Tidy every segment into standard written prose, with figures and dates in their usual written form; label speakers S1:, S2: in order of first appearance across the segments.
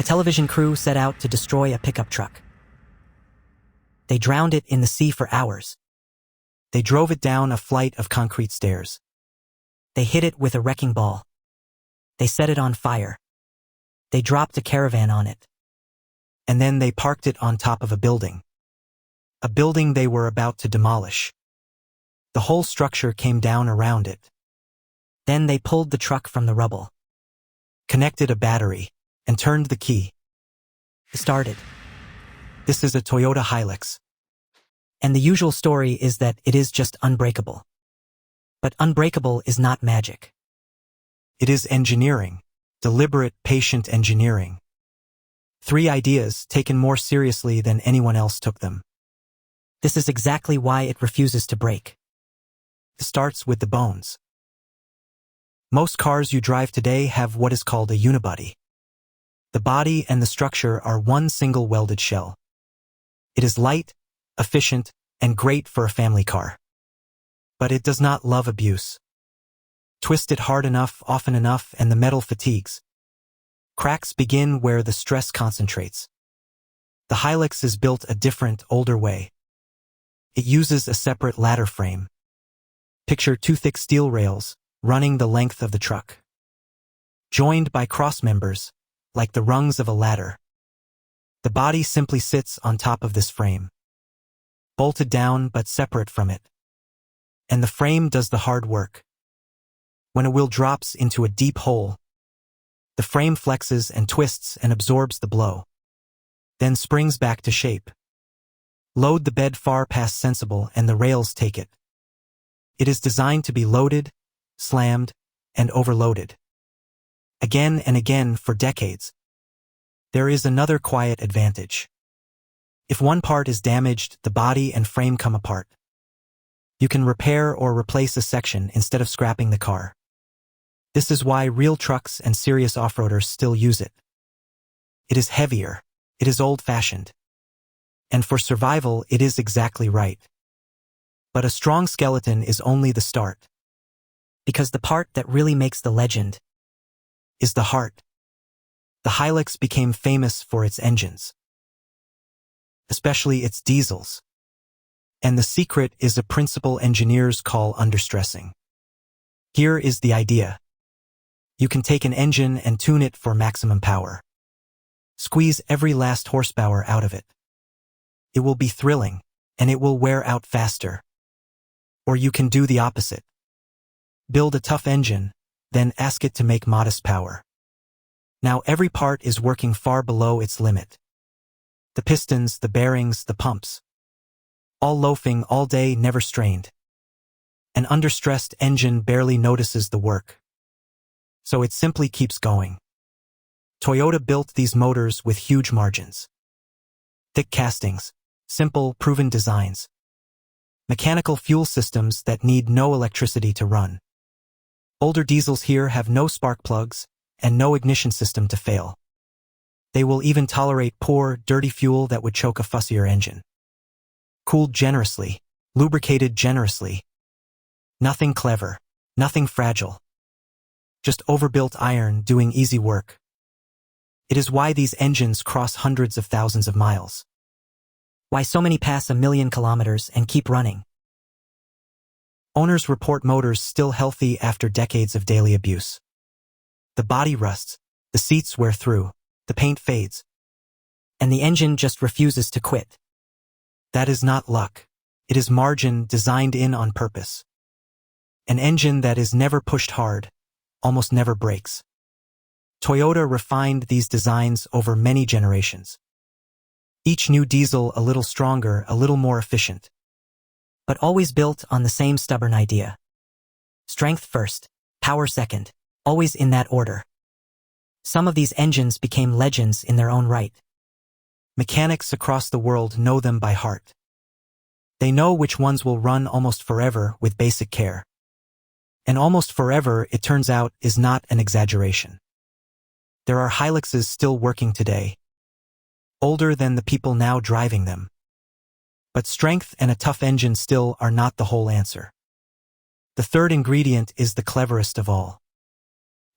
S1: A television crew set out to destroy a pickup truck. They drowned it in the sea for hours. They drove it down a flight of concrete stairs. They hit it with a wrecking ball. They set it on fire. They dropped a caravan on it. And then they parked it on top of a building. A building they were about to demolish. The whole structure came down around it. Then they pulled the truck from the rubble, connected a battery, and turned the key. It started. This is a Toyota Hilux. And the usual story is that it is just unbreakable. But unbreakable is not magic. It is engineering, deliberate, patient engineering. 3 ideas taken more seriously than anyone else took them. This is exactly why it refuses to break. It starts with the bones. Most cars you drive today have what is called a unibody. The body and the structure are one single welded shell. It is light, efficient, and great for a family car. But it does not love abuse. Twist it hard enough, often enough, and the metal fatigues. Cracks begin where the stress concentrates. The Hilux is built a different, older way. It uses a separate ladder frame. Picture 2 thick steel rails running the length of the truck, joined by cross members, like the rungs of a ladder. The body simply sits on top of this frame, bolted down but separate from it. And the frame does the hard work. When a wheel drops into a deep hole, the frame flexes and twists and absorbs the blow, then springs back to shape. Load the bed far past sensible and the rails take it. It is designed to be loaded, slammed, and overloaded. Again and again for decades. There is another quiet advantage. If one part is damaged, the body and frame come apart. You can repair or replace a section instead of scrapping the car. This is why real trucks and serious off-roaders still use it. It is heavier. It is old-fashioned. And for survival, it is exactly right. But a strong skeleton is only the start. Because the part that really makes the legend is the heart. The Hilux became famous for its engines, especially its diesels. And the secret is a principle engineers call understressing. Here is the idea. You can take an engine and tune it for maximum power. Squeeze every last horsepower out of it. It will be thrilling, and it will wear out faster. Or you can do the opposite. Build a tough engine, then ask it to make modest power. Now every part is working far below its limit. The pistons, the bearings, the pumps. All loafing all day, never strained. An understressed engine barely notices the work. So it simply keeps going. Toyota built these motors with huge margins. Thick castings, simple, proven designs. Mechanical fuel systems that need no electricity to run. Older diesels here have no spark plugs and no ignition system to fail. They will even tolerate poor, dirty fuel that would choke a fussier engine. Cooled generously, lubricated generously. Nothing clever, nothing fragile. Just overbuilt iron doing easy work. It is why these engines cross hundreds of thousands of miles. Why so many pass 1,000,000 kilometers and keep running. Owners report motors still healthy after decades of daily abuse. The body rusts, the seats wear through, the paint fades. And the engine just refuses to quit. That is not luck. It is margin designed in on purpose. An engine that is never pushed hard, almost never breaks. Toyota refined these designs over many generations. Each new diesel a little stronger, a little more efficient. But always built on the same stubborn idea. Strength first, power second, always in that order. Some of these engines became legends in their own right. Mechanics across the world know them by heart. They know which ones will run almost forever with basic care. And almost forever, it turns out, is not an exaggeration. There are Hiluxes still working today, older than the people now driving them. But strength and a tough engine still are not the whole answer. The third ingredient is the cleverest of all.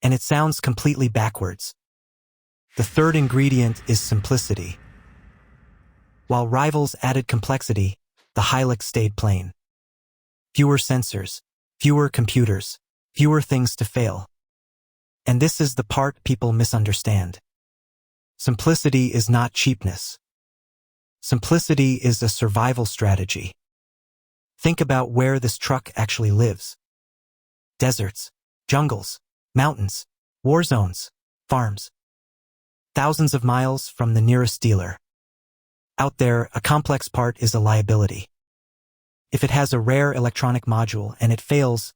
S1: And it sounds completely backwards. The third ingredient is simplicity. While rivals added complexity, the Hilux stayed plain. Fewer sensors, fewer computers, fewer things to fail. And this is the part people misunderstand. Simplicity is not cheapness. Simplicity is a survival strategy. Think about where this truck actually lives. Deserts, jungles, mountains, war zones, farms. Thousands of miles from the nearest dealer. Out there, a complex part is a liability. If it has a rare electronic module and it fails,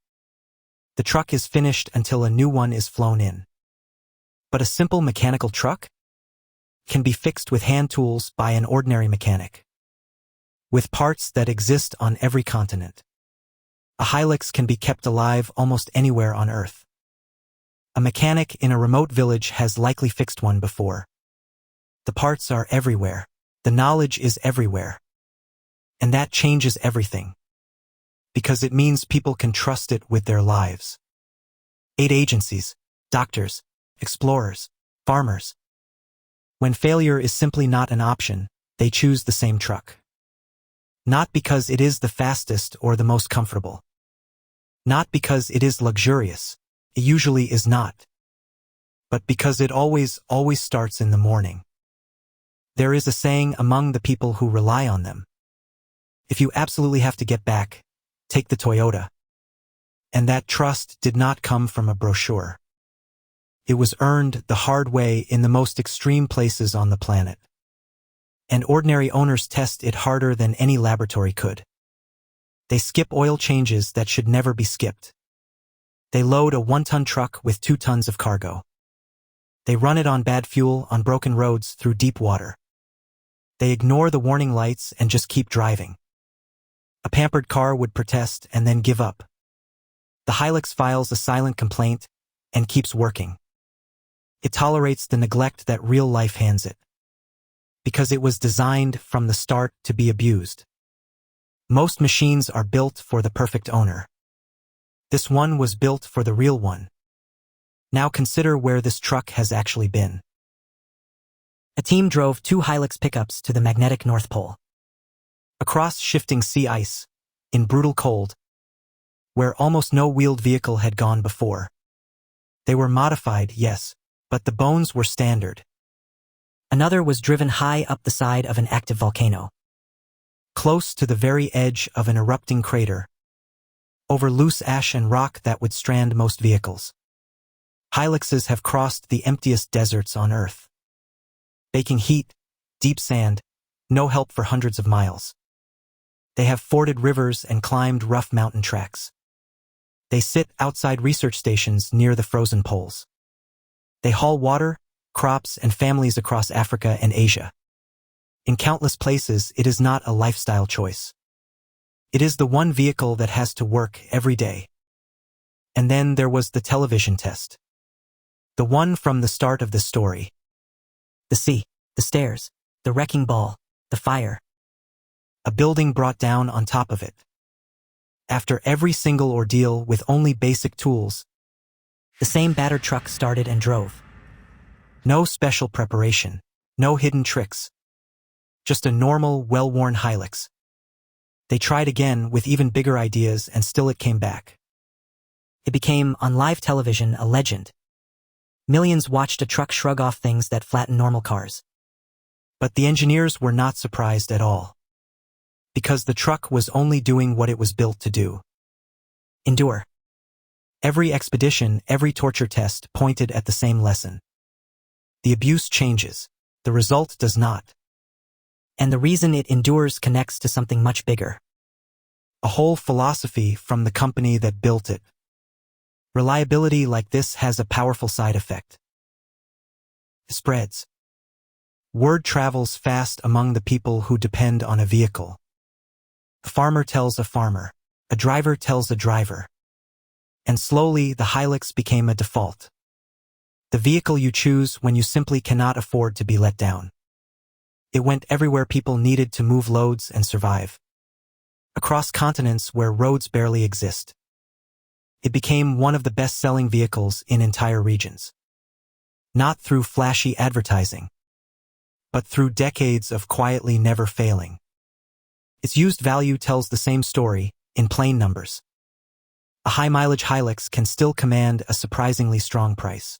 S1: the truck is finished until a new one is flown in. But a simple mechanical truck can be fixed with hand tools by an ordinary mechanic. With parts that exist on every continent. A Hilux can be kept alive almost anywhere on Earth. A mechanic in a remote village has likely fixed one before. The parts are everywhere. The knowledge is everywhere. And that changes everything. Because it means people can trust it with their lives. Aid agencies, doctors, explorers, farmers. When failure is simply not an option, they choose the same truck. Not because it is the fastest or the most comfortable. Not because it is luxurious. It usually is not. But because it always starts in the morning. There is a saying among the people who rely on them. If you absolutely have to get back, take the Toyota. And that trust did not come from a brochure. It was earned the hard way in the most extreme places on the planet. And ordinary owners test it harder than any laboratory could. They skip oil changes that should never be skipped. They load a 1-ton truck with 2 tons of cargo. They run it on bad fuel on broken roads through deep water. They ignore the warning lights and just keep driving. A pampered car would protest and then give up. The Hilux files a silent complaint and keeps working. It tolerates the neglect that real life hands it. Because it was designed from the start to be abused. Most machines are built for the perfect owner. This one was built for the real one. Now consider where this truck has actually been. A team drove 2 Hilux pickups to the magnetic North Pole. Across shifting sea ice, in brutal cold, where almost no wheeled vehicle had gone before. They were modified, yes, but the bones were standard. Another was driven high up the side of an active volcano. Close to the very edge of an erupting crater. Over loose ash and rock that would strand most vehicles. Hiluxes have crossed the emptiest deserts on Earth. Baking heat, deep sand, no help for hundreds of miles. They have forded rivers and climbed rough mountain tracks. They sit outside research stations near the frozen poles. They haul water, crops, and families across Africa and Asia. In countless places, it is not a lifestyle choice. It is the one vehicle that has to work every day. And then there was the television test. The one from the start of the story. The sea, the stairs, the wrecking ball, the fire. A building brought down on top of it. After every single ordeal with only basic tools, the same battered truck started and drove. No special preparation, no hidden tricks. Just a normal, well-worn Hilux. They tried again with even bigger ideas and still it came back. It became, on live television, a legend. Millions watched a truck shrug off things that flatten normal cars. But the engineers were not surprised at all. Because the truck was only doing what it was built to do. Endure. Every expedition, every torture test pointed at the same lesson. The abuse changes. The result does not. And the reason it endures connects to something much bigger. A whole philosophy from the company that built it. Reliability like this has a powerful side effect. It spreads. Word travels fast among the people who depend on a vehicle. A farmer tells a farmer. A driver tells a driver. And slowly the Hilux became a default. The vehicle you choose when you simply cannot afford to be let down. It went everywhere people needed to move loads and survive. Across continents where roads barely exist. It became one of the best-selling vehicles in entire regions. Not through flashy advertising, but through decades of quietly never failing. Its used value tells the same story, in plain numbers. A high-mileage Hilux can still command a surprisingly strong price.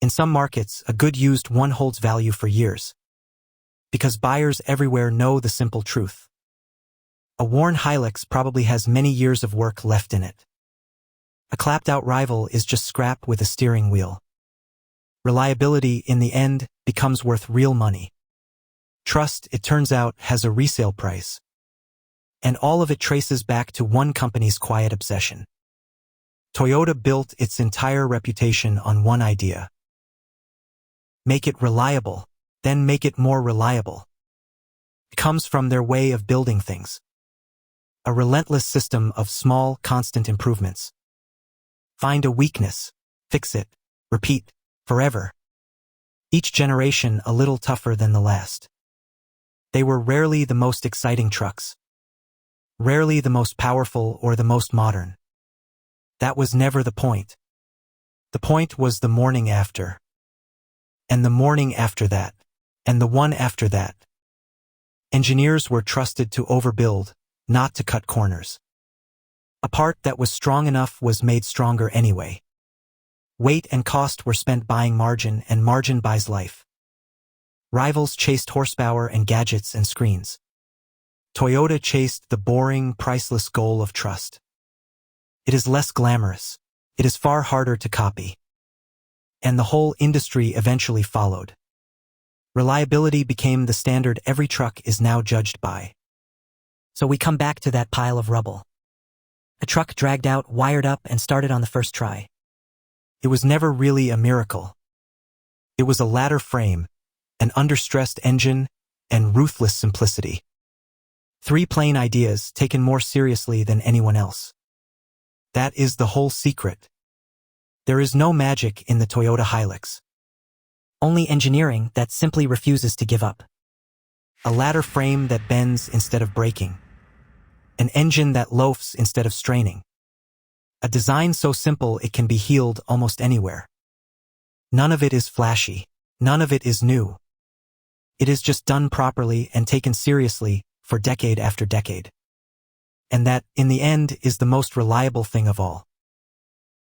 S1: In some markets, a good used one holds value for years, because buyers everywhere know the simple truth. A worn Hilux probably has many years of work left in it. A clapped-out rival is just scrap with a steering wheel. Reliability, in the end, becomes worth real money. Trust, it turns out, has a resale price. And all of it traces back to one company's quiet obsession. Toyota built its entire reputation on one idea. Make it reliable, then make it more reliable. It comes from their way of building things. A relentless system of small, constant improvements. Find a weakness, fix it, repeat, forever. Each generation a little tougher than the last. They were rarely the most exciting trucks. Rarely the most powerful or the most modern. That was never the point. The point was the morning after. And the morning after that. And the one after that. Engineers were trusted to overbuild, not to cut corners. A part that was strong enough was made stronger anyway. Weight and cost were spent buying margin, and margin buys life. Rivals chased horsepower and gadgets and screens. Toyota chased the boring, priceless goal of trust. It is less glamorous. It is far harder to copy. And the whole industry eventually followed. Reliability became the standard every truck is now judged by. So we come back to that pile of rubble. A truck dragged out, wired up, and started on the first try. It was never really a miracle. It was a ladder frame, an understressed engine, and ruthless simplicity. 3 plain ideas taken more seriously than anyone else. That is the whole secret. There is no magic in the Toyota Hilux. Only engineering that simply refuses to give up. A ladder frame that bends instead of breaking. An engine that loafs instead of straining. A design so simple it can be healed almost anywhere. None of it is flashy. None of it is new. It is just done properly and taken seriously for decade after decade. And that, in the end, is the most reliable thing of all.